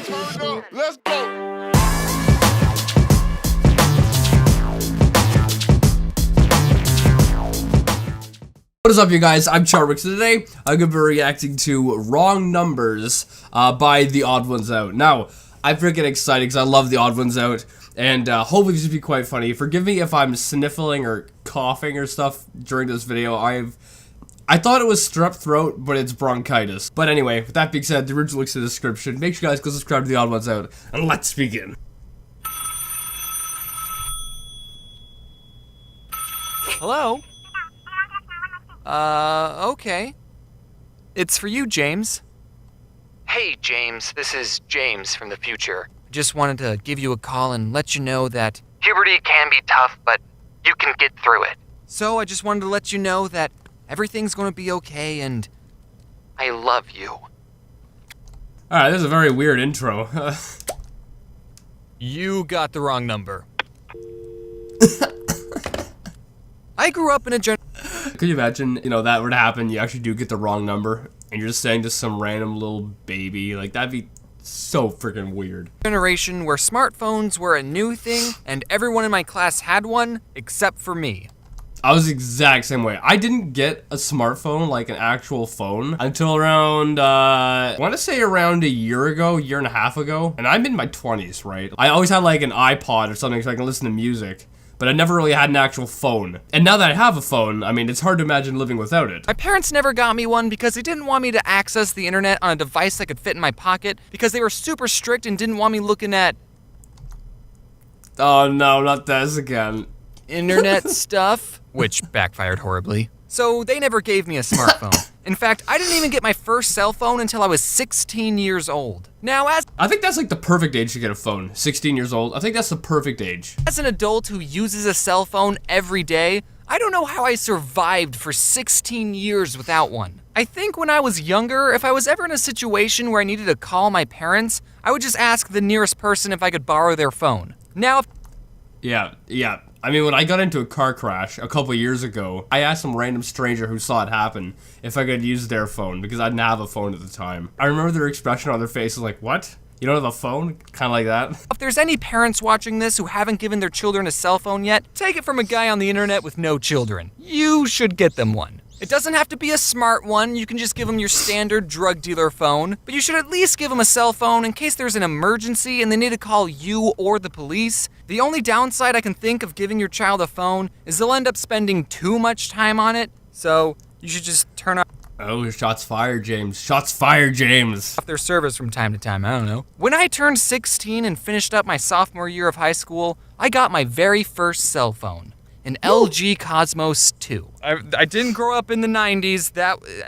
Turn up, let's go. What is up, you guys? I'm Charmx, and today I'm going to be reacting to Wrong Numbers by The Odd Ones Out. Now, I'm freaking excited because I love The Odd Ones Out, and hopefully this will be quite funny. Forgive me if I'm sniffling or coughing or stuff during this video. I thought it was strep throat, but it's bronchitis. But anyway, with that being said, the original link's in the description. Make sure you guys go subscribe to The Odd Ones Out, and let's begin. Hello? Okay. It's for you, James. Hey, James, this is James from the future. Just wanted to give you a call and let you know that... Puberty can be tough, but you can get through it. So I just wanted to let you know that everything's gonna be okay and... I love you. Alright, this is a very weird intro. You got the wrong number. I grew up in a Could you imagine, that were to happen, you actually do get the wrong number, and you're just saying to some random little baby, like, that'd be so freaking weird. generation where smartphones were a new thing and everyone in my class had one, except for me. I was the exact same way. I didn't get a smartphone, like an actual phone, until around, I want to say around a year and a half ago, and I'm in my 20s, right? I always had like an iPod or something so I can listen to music. But I never really had an actual phone. And now that I have a phone, I mean, it's hard to imagine living without it. My parents never got me one because they didn't want me to access the internet on a device that could fit in my pocket because they were super strict and didn't want me looking at Oh no, not this again. internet stuff, which backfired horribly. So they never gave me a smartphone. In fact, I didn't even get my first cell phone until I was 16 years old. Now, I think that's like the perfect age to get a phone. 16 years old. I think that's the perfect age. as an adult who uses a cell phone every day, I don't know how I survived for 16 years without one. I think when I was younger, if I was ever in a situation where I needed to call my parents, I would just ask the nearest person if I could borrow their phone. Now, Yeah. I mean, when I got into a car crash a couple years ago, I asked some random stranger who saw it happen if I could use their phone because I didn't have a phone at the time. I remember their expression on their face was like, what? You don't have a phone? Kind of like that. if there's any parents watching this who haven't given their children a cell phone yet, take it from a guy on the internet with no children. You should get them one. It doesn't have to be a smart one, you can just give them your standard drug dealer phone, but you should at least give them a cell phone in case there's an emergency and they need to call you or the police. The only downside I can think of giving your child a phone is they'll end up spending too much time on it, so you should just turn off Oh, shots fired, James. Shots fired, James. their service from time to time, I don't know. When I turned 16 and finished up my sophomore year of high school, I got my very first cell phone. An LG Cosmos 2. I didn't grow up in the 90s.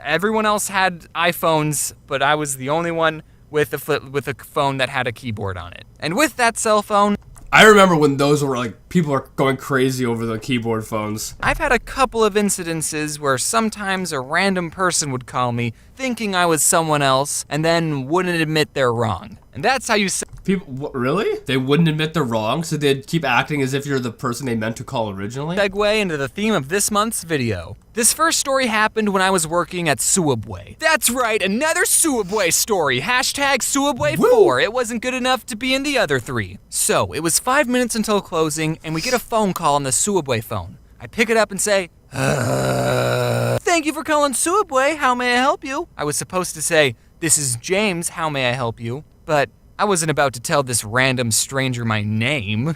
Everyone else had iPhones, but I was the only one with a phone that had a keyboard on it. And with that cell phone, I remember when those were like, people are going crazy over the keyboard phones. I've had a couple of incidences where sometimes a random person would call me thinking I was someone else and then wouldn't admit they're wrong. And that's how you People, really? They wouldn't admit they're wrong, so they'd keep acting as if you're the person they meant to call originally? segue into the theme of this month's video. This first story happened when I was working at Subway. That's right, another Subway story. Hashtag Subway4. It wasn't good enough to be in the other three. So, it was 5 minutes until closing, and we get a phone call on the Subway phone. I pick it up and say, Thank you for calling Subway, how may I help you? I was supposed to say, this is James, how may I help you? But I wasn't about to tell this random stranger my name.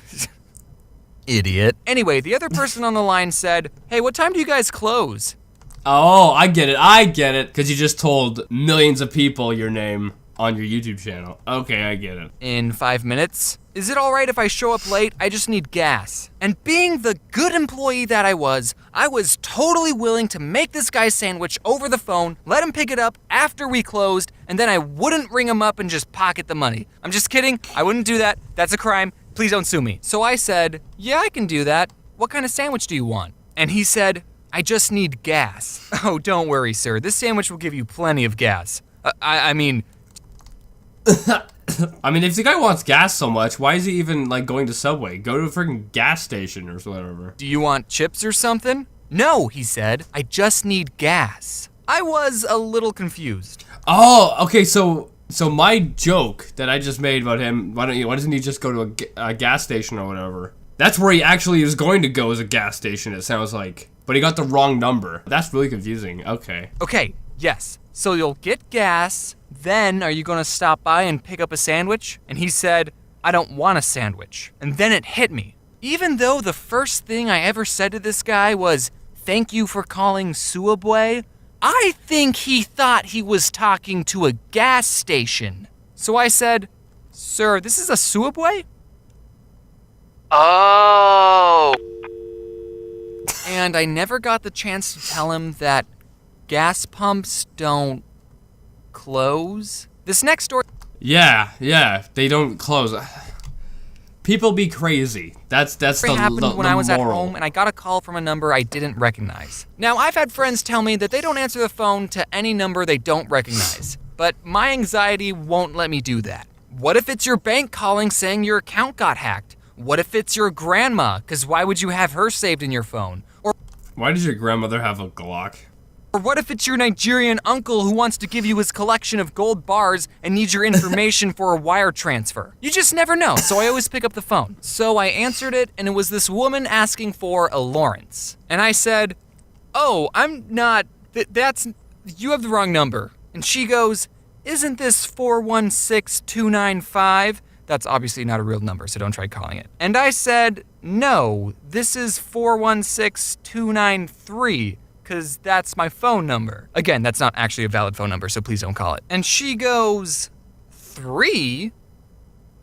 Idiot. Anyway, the other person on the line said, hey, what time do you guys close? Oh, I get it. Because you just told millions of people your name on your YouTube channel. Okay, I get it. In 5 minutes. Is it alright if I show up late? I just need gas. And being the good employee that I was totally willing to make this guy sandwich over the phone, let him pick it up after we closed, and then I wouldn't ring him up and just pocket the money. I'm just kidding. I wouldn't do that. That's a crime. Please don't sue me. So I said, yeah, I can do that. What kind of sandwich do you want? And he said, I just need gas. Oh, don't worry, sir. This sandwich will give you plenty of gas. I mean, I mean, if the guy wants gas so much, why is he even, like, going to Subway? Go to a freaking gas station or whatever. do you want chips or something? No, he said. I just need gas. I was a little confused. Oh, okay, so So my joke that I just made about him, why doesn't he just go to a gas station or whatever? That's where he actually is going to go, is a gas station, it sounds like. But he got the wrong number. That's really confusing. Okay. Okay, yes. So you'll get gas, then are you gonna stop by and pick up a sandwich? And he said, I don't want a sandwich. And then it hit me. Even though the first thing I ever said to this guy was, thank you for calling Suabwe, I think he thought he was talking to a gas station. So I said, sir, this is a Suabwe? Oh. And I never got the chance to tell him that gas pumps don't close. This next story... Yeah, they don't close. People be crazy. That's the happened when I was at moral. home and I got a call from a number I didn't recognize. Now, I've had friends tell me that they don't answer the phone to any number they don't recognize, but my anxiety won't let me do that. What if it's your bank calling saying your account got hacked? What if it's your grandma? Because why would you have her saved in your phone? Or Why does your grandmother have a Glock? Or what if it's your Nigerian uncle who wants to give you his collection of gold bars and needs your information for a wire transfer? You just never know, so I always pick up the phone. So I answered it, and it was this woman asking for a Lawrence. And I said, oh, I'm not, you have the wrong number. And she goes, isn't this 416295? That's obviously not a real number, so don't try calling it. And I said, no, this is 416293. Because that's my phone number. Again, that's not actually a valid phone number, so please don't call it. And she goes, 3?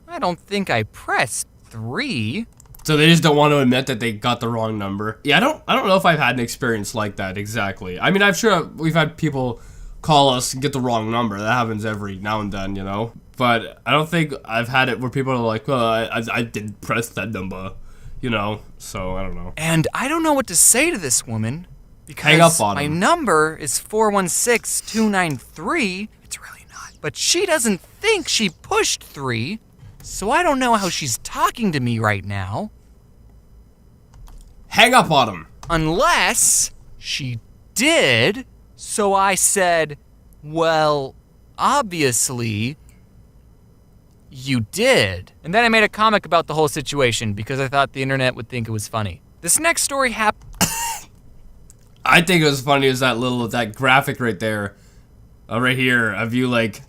I don't think I pressed 3. So they just don't want to admit that they got the wrong number. Yeah, I don't know if I've had an experience like that exactly. I mean, I'm sure we've had people call us and get the wrong number. That happens every now and then, you know? But I don't think I've had it where people are like, well, I didn't press that number, you know? So I don't know. And I don't know what to say to this woman. Because hang up on my him. number is 416293. It's really not. But she doesn't think she pushed 3, so I don't know how she's talking to me right now. Hang up on him. Unless she did. So I said, well, obviously, you did. And then I made a comic about the whole situation because I thought the internet would think it was funny. This next story happened. I think it was funny as that graphic right there, right here of you like,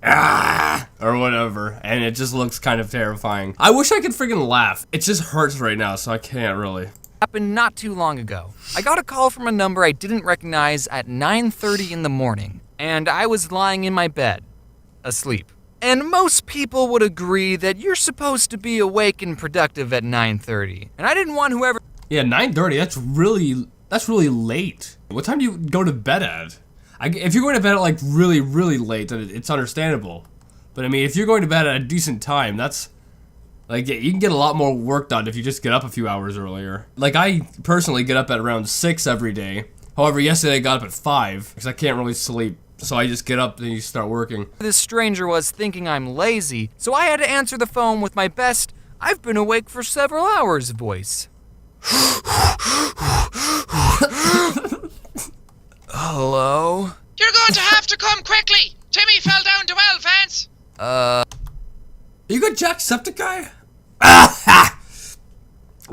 or whatever, and it just looks kind of terrifying. I wish I could freaking laugh. It just hurts right now, so I can't really. Happened not too long ago. I got a call from a number I didn't recognize at 9:30 in the morning, and I was lying in my bed, asleep. And most people would agree that you're supposed to be awake and productive at 9:30, and I didn't want whoever. Yeah, 9:30. That's really late. What time do you go to bed at? If you're going to bed at like really, really late, then it's understandable. But I mean, if you're going to bed at a decent time, that's like, you can get a lot more work done if you just get up a few hours earlier. Like, I personally get up at around 6 every day. However, yesterday I got up at 5 because I can't really sleep. So I just get up and you start working. This stranger was thinking I'm lazy, so I had to answer the phone with my best, I've been awake for several hours voice. Hello? You're going to have to come quickly! Timmy fell down the well, Vance! You got Jacksepticeye?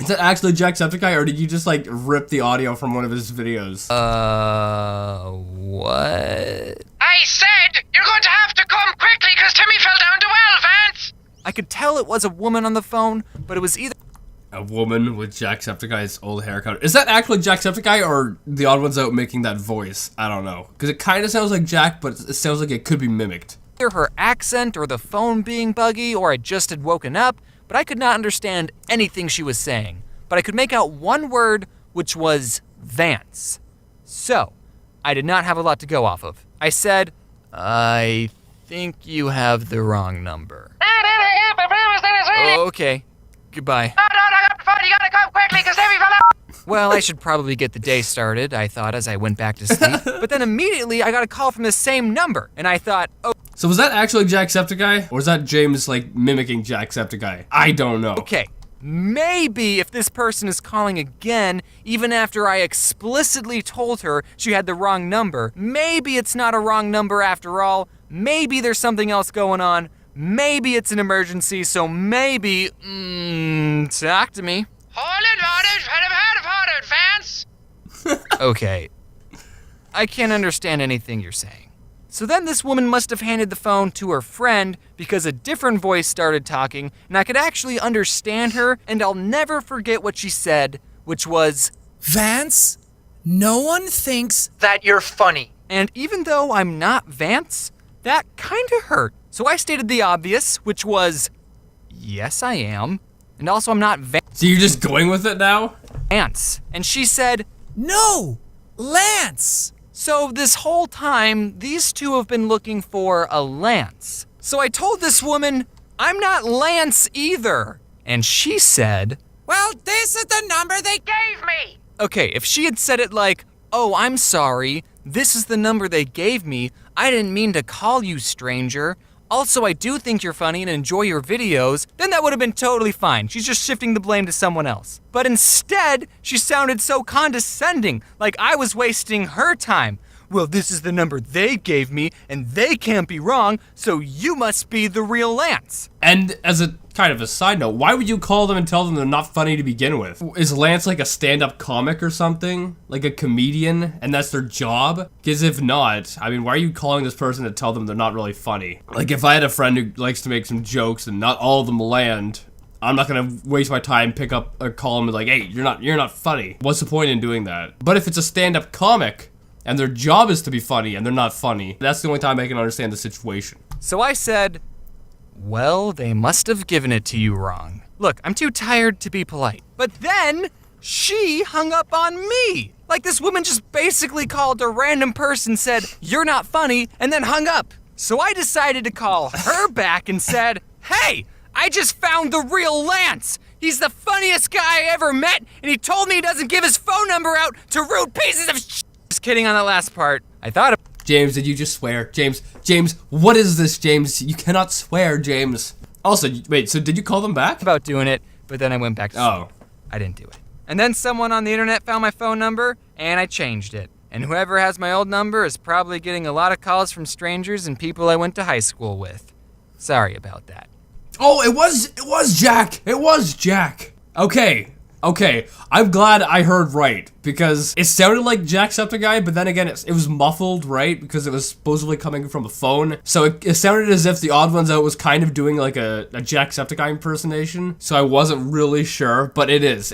Is that actually Jacksepticeye, or did you just like rip the audio from one of his videos? What? I said you're going to have to come quickly because Timmy fell down the well, Vance! I could tell it was a woman on the phone, but it was either A woman with Jacksepticeye's old haircut. Is that actually Jacksepticeye, or the odd one's out making that voice? I don't know. Because it kind of sounds like Jack, but it sounds like it could be mimicked. either her accent or the phone being buggy or I just had woken up, but I could not understand anything she was saying. But I could make out one word, which was Vance. So, I did not have a lot to go off of. I said, I think you have the wrong number. Okay, goodbye. No, I got the phone. You gotta come quickly because Timmy fell down. Well, I should probably get the day started, I thought as I went back to sleep. But then immediately I got a call from the same number, and I thought, oh, So was that actually Jacksepticeye? Or was that James, like, mimicking Jacksepticeye? I don't know. okay. Maybe if this person is calling again, even after I explicitly told her she had the wrong number, maybe it's not a wrong number after all. maybe there's something else going on. Maybe it's an emergency, so maybe, talk to me. Fans. Okay. I can't understand anything you're saying. So then this woman must have handed the phone to her friend because a different voice started talking, and I could actually understand her, and I'll never forget what she said, which was, Vance, no one thinks That you're funny. and even though I'm not Vance, that kinda hurt. So I stated the obvious, which was, yes, I am. And also, I'm not So you're just going with it now? Vance. And she said, no, Lance. so this whole time, these two have been looking for a Lance. So I told this woman, I'm not Lance either. And she said, Well, this is the number they Gave me. okay, if she had said it like, oh, I'm sorry, this is the number they gave me. I didn't mean to call you, stranger. Also, I do think you're funny and enjoy your videos, then that would have been totally fine. She's just shifting the blame to someone else. But instead, she sounded so condescending, like I was wasting her time. Well, this is the number they gave me, and they can't be wrong, so you must be the real Lance. And as a kind of a side note, why would you call them and tell them they're not funny to begin with? Is Lance like a stand-up comic or something? Like a comedian, and that's their job? Because if not, I mean, why are you calling this person to tell them they're not really funny? Like if I had a friend who likes to make some jokes and not all of them land, I'm not gonna waste my time, pick up a call and be like, hey, you're not funny. What's the point in doing that? But if it's a stand-up comic, and their job is to be funny, and they're not funny, that's the only time I can understand the situation. So I said, well, they must have given it to you wrong. Look, I'm too tired to be polite. But then, she hung up on me. Like this woman just basically called a random person, said, you're not funny, and then hung up. So I decided to call her back and said, hey, I just found the real Lance. He's the funniest guy I ever met, and he told me he doesn't give his phone number out to rude pieces of shit. Just kidding on that last part. I thought of James, did you just swear? James, what is this, James? You cannot swear, James. Also, wait, so did you call them back? about doing it, but then I went back to Oh. I didn't do it. And then someone on the internet found my phone number, and I changed it. And whoever has my old number is probably getting a lot of calls from strangers and people I went to high school with. Sorry about that. Oh, it was Jack. It was Jack. Okay, I'm glad I heard right, because it sounded like Jacksepticeye, but then again, it was muffled, right? Because it was supposedly coming from a phone. So it sounded as if the Odd Ones Out was kind of doing like a Jacksepticeye impersonation. So I wasn't really sure, but it is.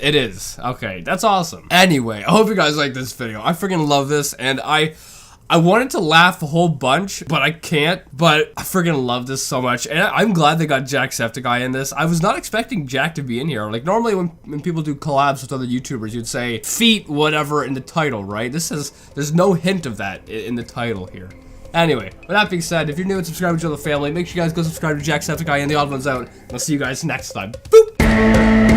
Okay, that's awesome. Anyway, I hope you guys like this video. I freaking love this, and I wanted to laugh a whole bunch, but I can't. But I freaking love this so much. And I'm glad they got Jacksepticeye in this. I was not expecting Jack to be in here. Like, normally when people do collabs with other YouTubers, you'd say feet whatever in the title, right? There's no hint of that in the title here. Anyway, with that being said, if you're new and subscribe to the family, make sure you guys go subscribe to Jacksepticeye and the Odd Ones Out. I'll see you guys next time. Boop!